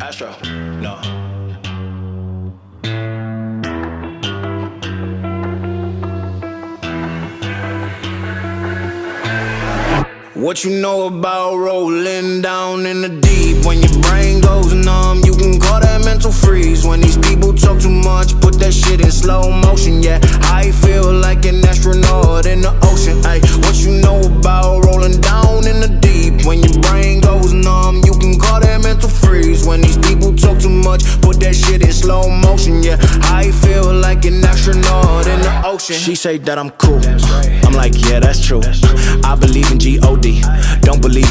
Astro, no. What you know about rolling down in the deep? When your brain goes numb, you can call that mental freeze. When these people talk too much, put that shit in slow motion. Yeah, I feel like an astronaut in the ocean. Ay, what you know about rolling down in the deep? When your brain goes numb, you can call that mental freeze. When these people talk too much, put that shit in slow motion. Yeah, I feel like an astronaut in the ocean. She say that I'm cool. I'm like, yeah, that's true. I believe in G.O.D. Don't believe